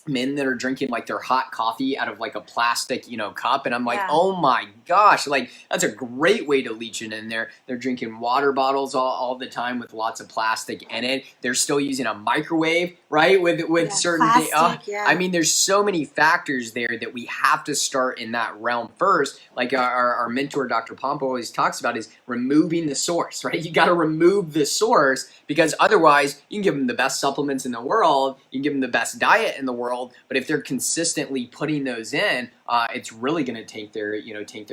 men that are drinking like their hot coffee out of like a plastic, cup. And I'm like, oh my gosh, like that's a great way to leach it in there. They're drinking water bottles all the time with lots of plastic in it. They're still using a microwave, right? With certain plastic, I mean, there's so many factors there that we have to start in that realm first. Like our mentor, Dr. Pompa, always talks about is removing the source, right? You got to remove the source because otherwise you can give them the best supplements in the world. You can give them the best diet in the world. But if they're consistently putting those in, it's really going to tank their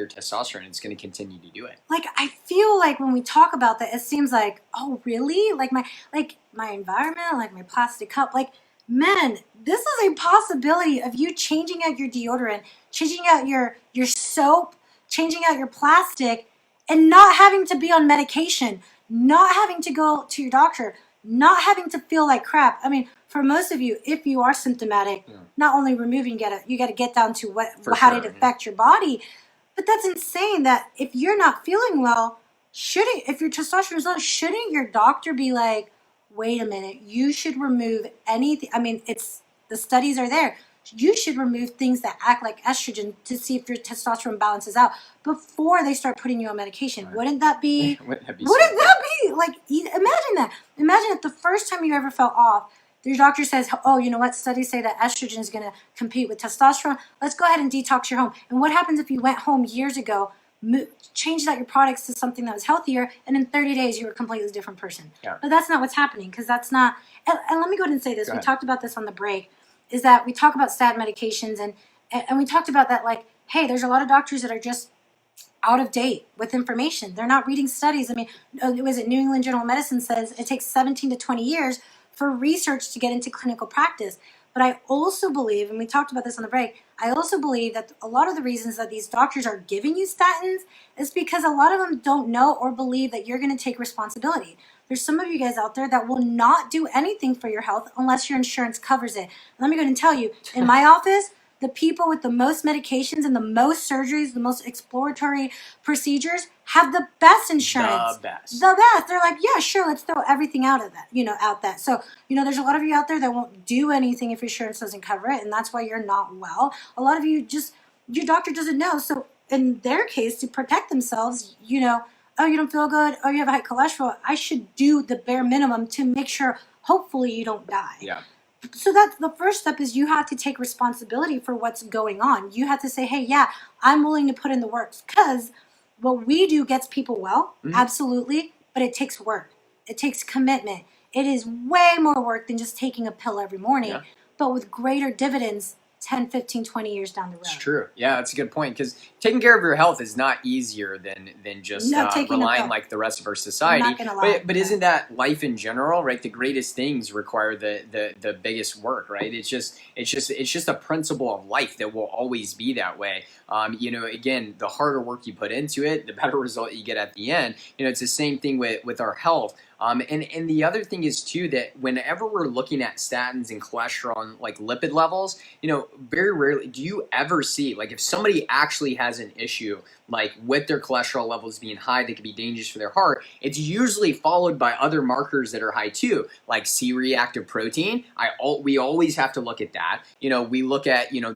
testosterone. It's going to continue to do it. Like, I feel like when we talk about that, it seems like, oh, really? Like my environment, like my plastic cup, like, man, this is a possibility of you changing out your deodorant, changing out your soap, changing out your plastic, and not having to be on medication, not having to go to your doctor, not having to feel like crap. I mean, for most of you, if you are symptomatic, not only removing, you got to get down to how did it affect your body. But that's insane that if you're not feeling well, if your testosterone is low, shouldn't your doctor be like, wait a minute, you should remove anything? I mean, the studies are there. You should remove things that act like estrogen to see if your testosterone balances out before they start putting you on medication. Right. Wouldn't that be like, imagine that. Imagine if the first time you ever felt off, your doctor says, oh, you know what, studies say that estrogen is going to compete with testosterone. Let's go ahead and detox your home. And what happens if you went home years ago, changed out your products to something that was healthier, and in 30 days you were a completely different person? Yeah. But that's not what's happening, because that's not, and let me go ahead and say this. We talked about this on the break, is that we talk about statin medications, and we talked about that, like, hey, there's a lot of doctors that are just out of date with information. They're not reading studies. I mean, was it New England Journal of Medicine says it takes 17 to 20 years for research to get into clinical practice. But I also believe, and we talked about this on the break, I also believe that a lot of the reasons that these doctors are giving you statins is because a lot of them don't know or believe that you're going to take responsibility. There's some of you guys out there that will not do anything for your health unless your insurance covers it. Let me go ahead and tell you, in my office, the people with the most medications and the most surgeries, the most exploratory procedures have the best insurance. The best. They're like, yeah, sure, let's throw everything out of that, So, there's a lot of you out there that won't do anything if your insurance doesn't cover it, and that's why you're not well. A lot of you your doctor doesn't know. So in their case, to protect themselves, oh, you don't feel good, oh, you have high cholesterol, I should do the bare minimum to make sure, hopefully, you don't die. Yeah. So that's the first step, is you have to take responsibility for what's going on. You have to say, hey, yeah, I'm willing to put in the work, because what we do gets people well, absolutely, but it takes work. It takes commitment. It is way more work than just taking a pill every morning, but with greater dividends 10, 15, 20 years down the road. It's true. Yeah, that's a good point, because taking care of your health is not easier than just relying like the rest of our society. I'm not gonna lie. But isn't that life in general, right? The greatest things require the biggest work, right? It's just a principle of life that will always be that way. Again, the harder work you put into it, the better result you get at the end. It's the same thing with our health. And the other thing is too that whenever we're looking at statins and cholesterol and like lipid levels, very rarely do you ever see like if somebody actually has an issue like with their cholesterol levels being high that could be dangerous for their heart, it's usually followed by other markers that are high too, like C-reactive protein. We always have to look at that. We look at their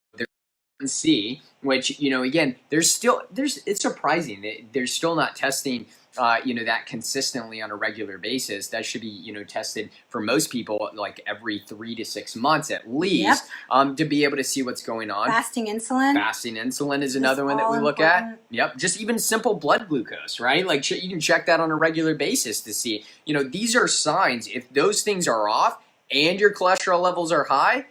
C, which again, it's surprising that they're still not testing that consistently on a regular basis. That should be tested for most people like every 3 to 6 months at least. Yep. To be able to see what's going on. Fasting insulin. Fasting insulin is another one that we look at. Yep. Just even simple blood glucose, right? Like you can check that on a regular basis to see. These are signs. If those things are off and your cholesterol levels are high,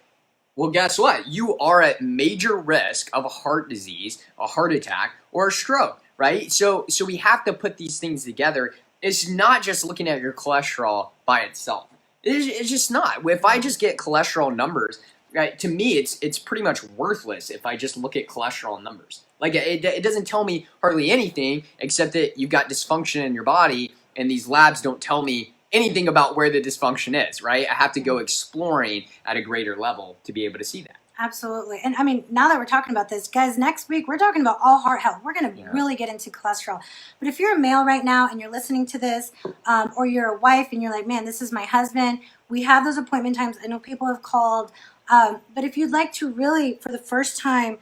well, guess what? You are at major risk of a heart disease, a heart attack, or a stroke, right? So we have to put these things together. It's not just looking at your cholesterol by itself. It's just not. If I just get cholesterol numbers, right, to me, it's pretty much worthless if I just look at cholesterol numbers. Like it doesn't tell me hardly anything except that you've got dysfunction in your body, and these labs don't tell me anything about where the dysfunction is, right? I have to go exploring at a greater level to be able to see that. Absolutely. And I mean, now that we're talking about this, guys, next week we're talking about all heart health. We're going to really get into cholesterol. But if you're a male right now and you're listening to this, or you're a wife and you're like, man, this is my husband, we have those appointment times. I know people have called. But if you'd like to really, for the first time,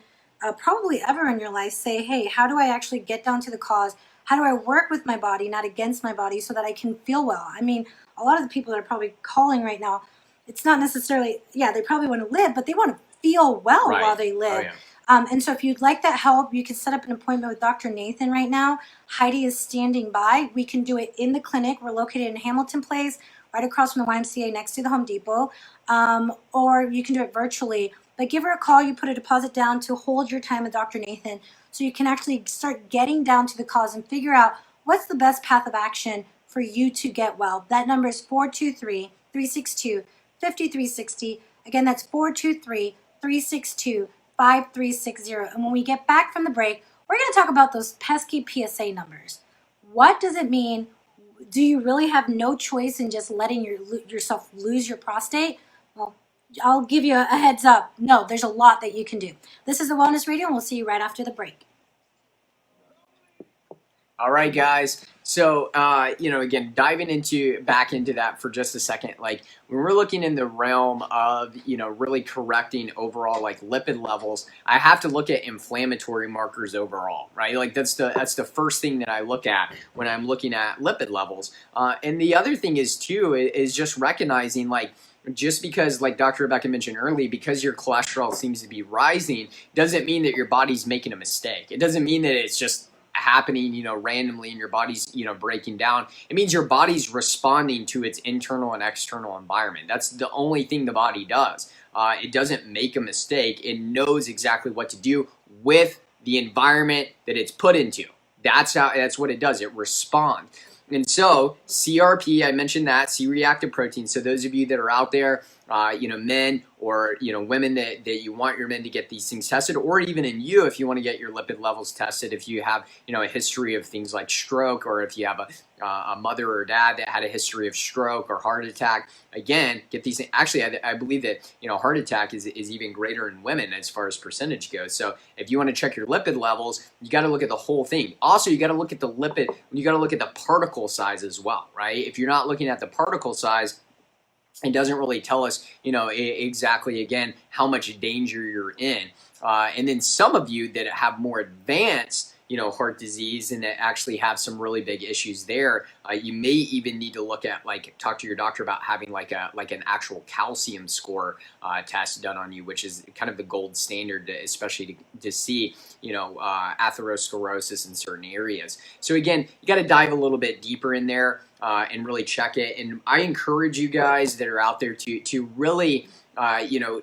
probably ever in your life, say, hey, how do I actually get down to the cause? How do I work with my body, not against my body, so that I can feel well? I mean, a lot of the people that are probably calling right now, it's not necessarily, they probably want to live, but they want to feel well while they live. And so if you'd like that help, you can set up an appointment with Dr. Nathan right now. Heidi is standing by. We can do it in the clinic. We're located in Hamilton Place, right across from the YMCA next to the Home Depot. Or you can do it virtually. But give her a call. You put a deposit down to hold your time with Dr. Nathan so you can actually start getting down to the cause and figure out what's the best path of action for you to get well. That number is 423-362-5360. Again, that's 423-362-5360. And when we get back from the break, we're going to talk about those pesky PSA numbers. What does it mean? Do you really have no choice in just letting yourself lose your prostate? Well, I'll give you a heads up. No, there's a lot that you can do. This is the Wellness Radio, and we'll see you right after the break. All right, guys. So, again, diving back into that for just a second, like when we're looking in the realm of, really correcting overall like lipid levels, I have to look at inflammatory markers overall, right? Like that's the first thing that I look at when I'm looking at lipid levels. And the other thing is too, is just recognizing like, just because, like Dr. Rebecca mentioned earlier, because your cholesterol seems to be rising, doesn't mean that your body's making a mistake. It doesn't mean that it's just happening, randomly and your body's, breaking down. It means your body's responding to its internal and external environment. That's the only thing the body does. It doesn't make a mistake. It knows exactly what to do with the environment that it's put into. That's what it does. It responds. And so CRP, I mentioned that, C-reactive protein. So those of you that are out there, men or, women that you want your men to get these things tested, or even in you, if you want to get your lipid levels tested, if you have, a history of things like stroke, or if you have a mother or dad that had a history of stroke or heart attack, again, get these things. Actually, I believe that, heart attack is even greater in women as far as percentage goes. So if you want to check your lipid levels, you got to look at the whole thing. Also, you got to look at the particle size as well, right? If you're not looking at the particle size, it doesn't really tell us, exactly, again, how much danger you're in. And then some of you that have more advanced, heart disease and that actually have some really big issues there, you may even need to talk to your doctor about having an actual calcium score test done on you, which is kind of the gold standard, especially to see, atherosclerosis in certain areas. So again, you got to dive a little bit deeper in there and really check it. And I encourage you guys that are out there to really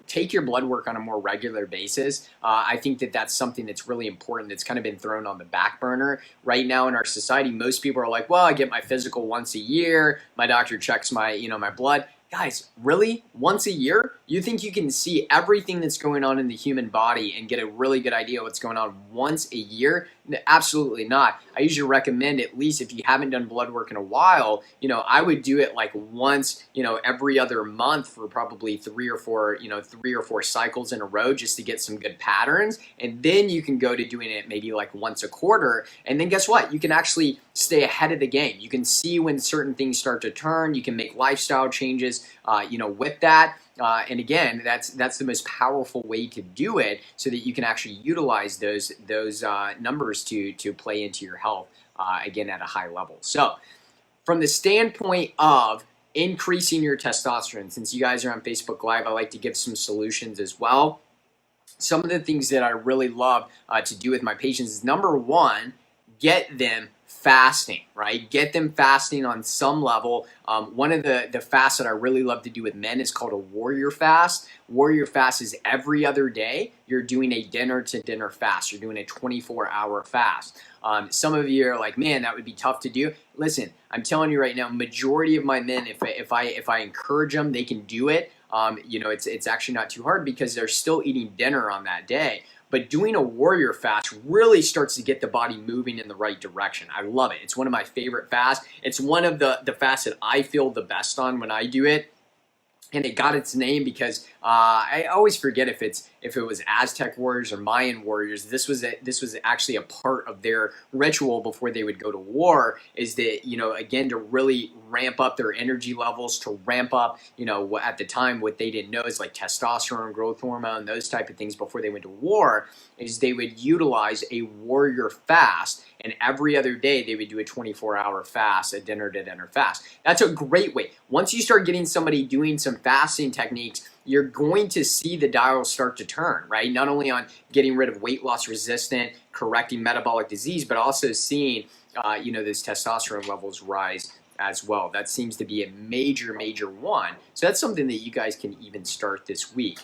take your blood work on a more regular basis. I think that that's something that's really important that's kind of been thrown on the back burner right now in our society. Most people are like, well, I get my physical once a year. My doctor checks my, my blood. Guys, really? Once a year? You think you can see everything that's going on in the human body and get a really good idea of what's going on once a year? Absolutely not. I usually recommend, at least if you haven't done blood work in a while, I would do it like once, every other month for probably 3 or 4 cycles in a row, just to get some good patterns. And then you can go to doing it maybe like once a quarter. And then guess what? You can actually stay ahead of the game. You can see when certain things start to turn. You can make lifestyle changes with that. And again, that's the most powerful way to do it, so that you can actually utilize those numbers to play into your health again at a high level. So from the standpoint of increasing your testosterone, since you guys are on Facebook Live, I like to give some solutions as well. Some of the things that I really love to do with my patients is, number one, get them fasting, right? Get them fasting on some level. One of the fasts that I really love to do with men is called a warrior fast. Warrior fast is every other day you're doing a dinner to dinner fast. You're doing a 24-hour fast. Some of you are like, man, that would be tough to do. Listen, I'm telling you right now, majority of my men, if I encourage them, they can do it. It's actually not too hard, because they're still eating dinner on that day. But doing a warrior fast really starts to get the body moving in the right direction. I love it. It's one of my favorite fasts. It's one of the fasts that I feel the best on when I do it. And it got its name because I always forget if it was Aztec warriors or Mayan warriors. This was actually a part of their ritual before they would go to war. Is that, again, to really ramp up their energy levels, to ramp up, at the time what they didn't know is like testosterone, growth hormone, those type of things before they went to war. Is they would utilize a warrior fast, and every other day they would do a 24-hour fast, a dinner to dinner fast. That's a great way. Once you start getting somebody doing some fasting techniques, you're going to see the dial start to turn, right? Not only on getting rid of weight loss resistant, correcting metabolic disease, but also seeing, those testosterone levels rise as well. That seems to be a major, major one. So that's something that you guys can even start this week.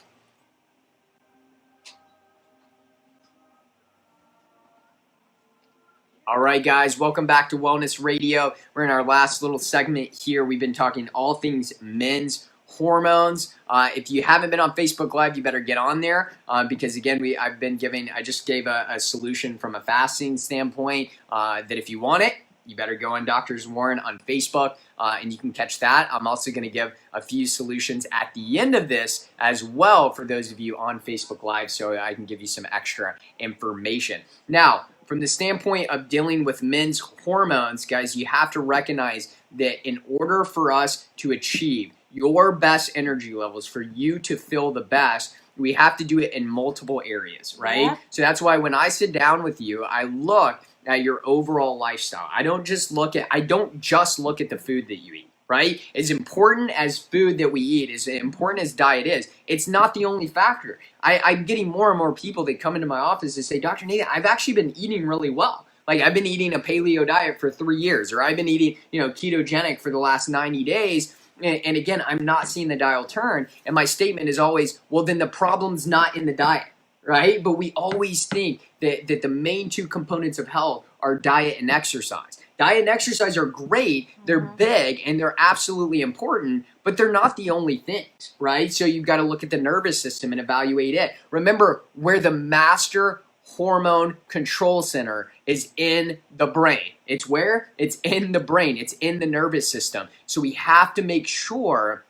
All right, guys, welcome back to Wellness Radio. We're in our last little segment here. We've been talking all things men's hormones. If you haven't been on Facebook Live, you better get on there because again, I just gave a solution from a fasting standpoint that if you want it, you better go on Doctors Warren on Facebook and you can catch that. I'm also going to give a few solutions at the end of this as well for those of you on Facebook Live, so I can give you some extra information. Now, from the standpoint of dealing with men's hormones, guys, you have to recognize that in order for us to achieve your best energy levels, for you to feel the best, we have to do it in multiple areas, right? Yeah. So that's why when I sit down with you, I look at your overall lifestyle. I don't just look at the food that you eat, right? As important as food that we eat, as important as diet is, it's not the only factor. I'm getting more and more people that come into my office and say, Dr. Nathan, I've actually been eating really well. Like I've been eating a paleo diet for 3 years, or I've been eating, ketogenic for the last 90 days. And again, I'm not seeing the dial turn. And my statement is always, well, then the problem's not in the diet, right? But we always think that the main two components of health are diet and exercise. Diet and exercise are great, they're big, and they're absolutely important, but they're not the only things, right? So you've got to look at the nervous system and evaluate it. Remember, where the master hormone control center is in the brain. It's where? It's in the brain. It's in the nervous system. So we have to make sure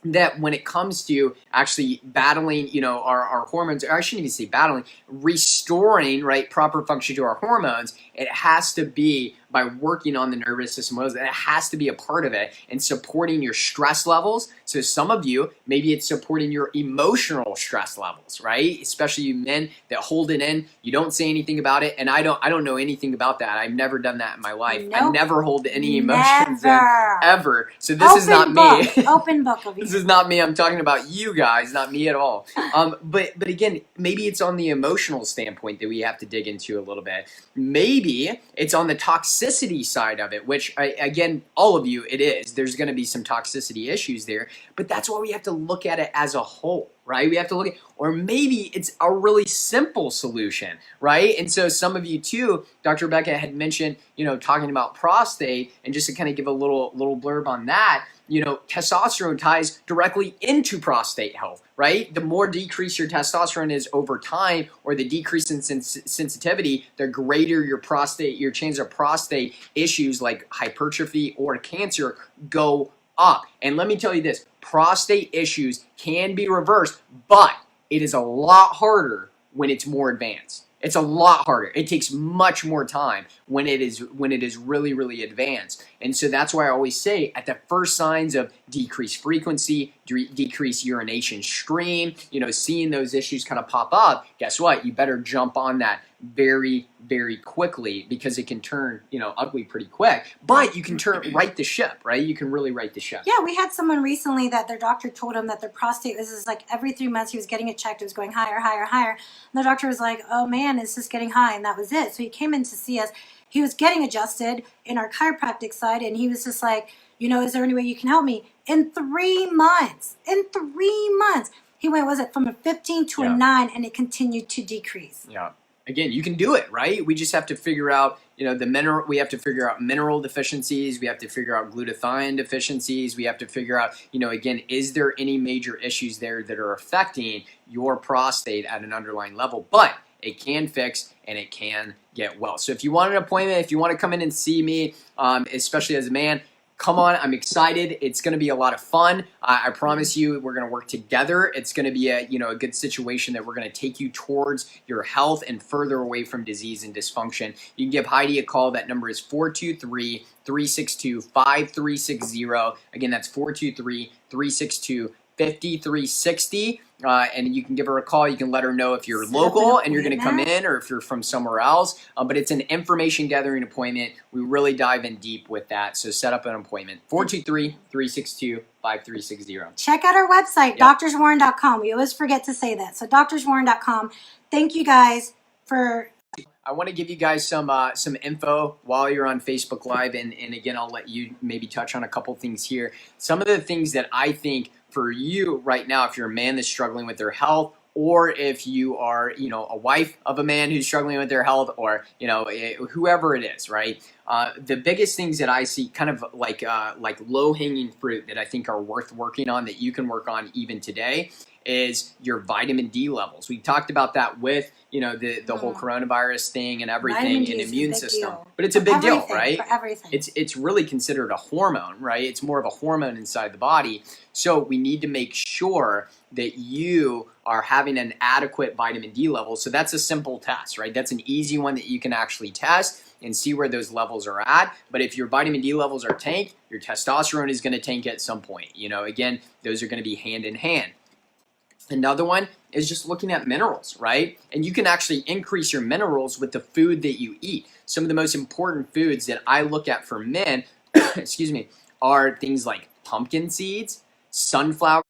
that when it comes to actually battling, our hormones, or I shouldn't even say battling, restoring, right, proper function to our hormones, it has to be by working on the nervous system. It has to be a part of it and supporting your stress levels. So some of you, maybe it's supporting your emotional stress levels, right? Especially you men that hold it in, you don't say anything about it. And I don't know anything about that. I've never done that in my life. Nope. I never hold any emotions in, ever. So this is not me. Open book of you. This is not me. I'm talking about you guys, not me at all. But again, maybe it's on the emotional standpoint that we have to dig into a little bit. Maybe it's on the toxicity side of it, which again, all of you, it is. There's going to be some toxicity issues there, but that's why we have to look at it as a whole, right? We have to look at, or maybe it's a really simple solution, right? And so some of you too, Dr. Rebecca had mentioned, talking about prostate, and just to kind of give a little blurb on that, testosterone ties directly into prostate health, right? The more decreased your testosterone is over time, or the decrease in sensitivity, the greater your chance of prostate issues like hypertrophy or cancer go up. And let me tell you this, prostate issues can be reversed, but it is a lot harder when it's more advanced. It's a lot harder. It takes much more time when it is really, really advanced. And so that's why I always say, at the first signs of decreased frequency, decreased urination stream, seeing those issues kind of pop up, guess what? You better jump on that very, very quickly, because it can turn, ugly pretty quick. But you can right the ship, right? You can really right the ship. Yeah, we had someone recently that their doctor told him that their prostate, this is like every 3 months he was getting it checked. It was going higher, higher, higher. And the doctor was like, oh man, it's just getting high. And that was it. So he came in to see us. He was getting adjusted in our chiropractic side. And he was just like, is there any way you can help me? In 3 months, he went, was it from a 15 to a 9, and it continued to decrease. Yeah. Again, you can do it, right? We just have to figure out, we have to figure out mineral deficiencies. We have to figure out glutathione deficiencies. We have to figure out, again, is there any major issues there that are affecting your prostate at an underlying level? But it can fix and it can get well. So if you want an appointment, if you want to come in and see me, especially as a man, come on, I'm excited. It's going to be a lot of fun. I promise you, we're going to work together. It's going to be a good situation that we're going to take you towards your health and further away from disease and dysfunction. You can give Heidi a call. That number is 423-362-5360. Again, that's 423-362-5360. And you can give her a call. You can let her know if you're local and you're going to come in, or if you're from somewhere else. But it's an information gathering appointment. We really dive in deep with that. So set up an appointment. 423-362-5360. Check out our website, doctorswarren.com. We always forget to say that. So doctorswarren.com. Thank you guys for... I want to give you guys some info while you're on Facebook Live. And again, I'll let you maybe touch on a couple things here. Some of the things that I think for you right now, if you're a man that's struggling with their health, or if you are, a wife of a man who's struggling with their health, or, whoever it is, right? The biggest things that I see, kind of like low-hanging fruit that I think are worth working on, that you can work on even today, is your vitamin D levels. We talked about that with, the whole coronavirus thing and everything, and immune system. But it's a big deal, right? For everything. It's really considered a hormone, right? It's more of a hormone inside the body. So we need to make sure that you are having an adequate vitamin D level. So that's a simple test, right? That's an easy one that you can actually test and see where those levels are at. But if your vitamin D levels are tanked, your testosterone is going to tank at some point. Again, those are going to be hand in hand. Another one is just looking at minerals, right? And you can actually increase your minerals with the food that you eat. Some of the most important foods that I look at for men, excuse me, are things like pumpkin seeds, sunflower,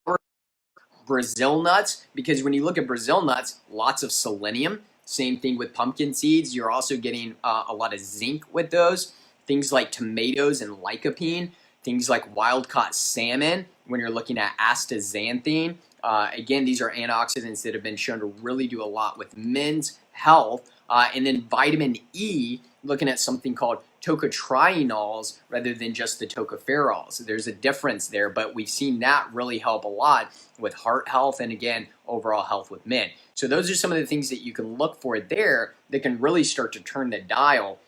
Brazil nuts, because when you look at Brazil nuts, lots of selenium. Same thing with pumpkin seeds. You're also getting a lot of zinc with those. Things like tomatoes and lycopene. Things like wild-caught salmon, when you're looking at astaxanthin. Again, these are antioxidants that have been shown to really do a lot with men's health. And then vitamin E, looking at something called tocotrienols rather than just the tocopherols. There's a difference there, but we've seen that really help a lot with heart health and, again, overall health with men. So those are some of the things that you can look for there that can really start to turn the dial.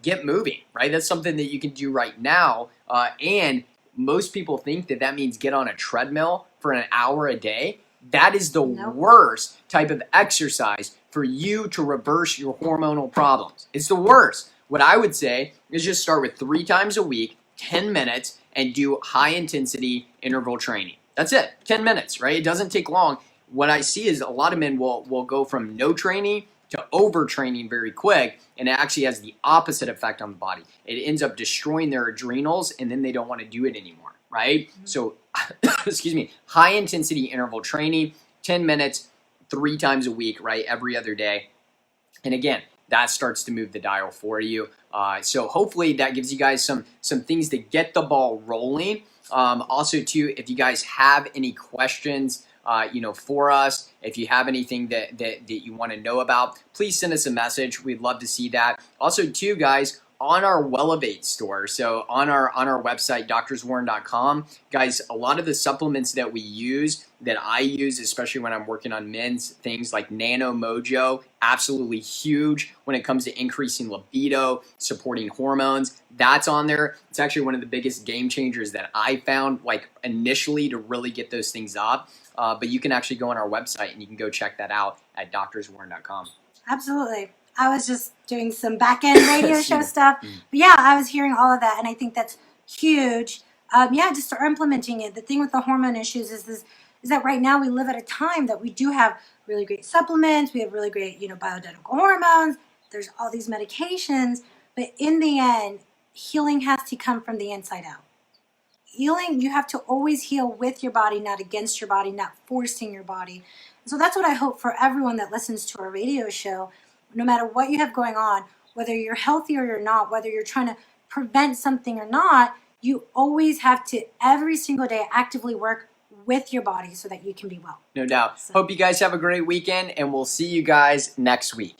Get moving, right? That's something that you can do right now. And most people think that means get on a treadmill for an hour a day. That is the worst type of exercise for you to reverse your hormonal problems. It's the worst. What I would say is just start with 3 times a week, 10 minutes, and do high intensity interval training. That's it, 10 minutes, right? It doesn't take long. What I see is a lot of men will go from no training to overtraining very quick, and it actually has the opposite effect on the body. It ends up destroying their adrenals, and then they don't want to do it anymore, right? So, excuse me, high intensity interval training, 10 minutes, 3 times a week, right? Every other day. And again, that starts to move the dial for you. So hopefully that gives you guys some things to get the ball rolling. Also too, if you guys have any questions, for us, if you have anything that you want to know about, please send us a message. We'd love to see that. Also too, guys, on our Wellevate store, so on our website, doctorswarren.com, guys, a lot of the supplements that we use, that I use, especially when I'm working on men's, things like Nano Mojo, absolutely huge when it comes to increasing libido, supporting hormones. That's on there. It's actually one of the biggest game changers that I found, like initially, to really get those things up. But you can actually go on our website and you can go check that out at doctorswarren.com. Absolutely. I was just doing some back end radio show stuff. But yeah, I was hearing all of that, and I think that's huge. Yeah, just start implementing it. The thing with the hormone issues is that right now we live at a time that we do have really great supplements. We have really great, bioidentical hormones. There's all these medications. But in the end, healing has to come from the inside out. Healing, you have to always heal with your body, not against your body, not forcing your body. And so that's what I hope for everyone that listens to our radio show. No matter what you have going on, whether you're healthy or you're not, whether you're trying to prevent something or not, you always have to every single day actively work with your body so that you can be well. No doubt. Hope you guys have a great weekend, and we'll see you guys next week.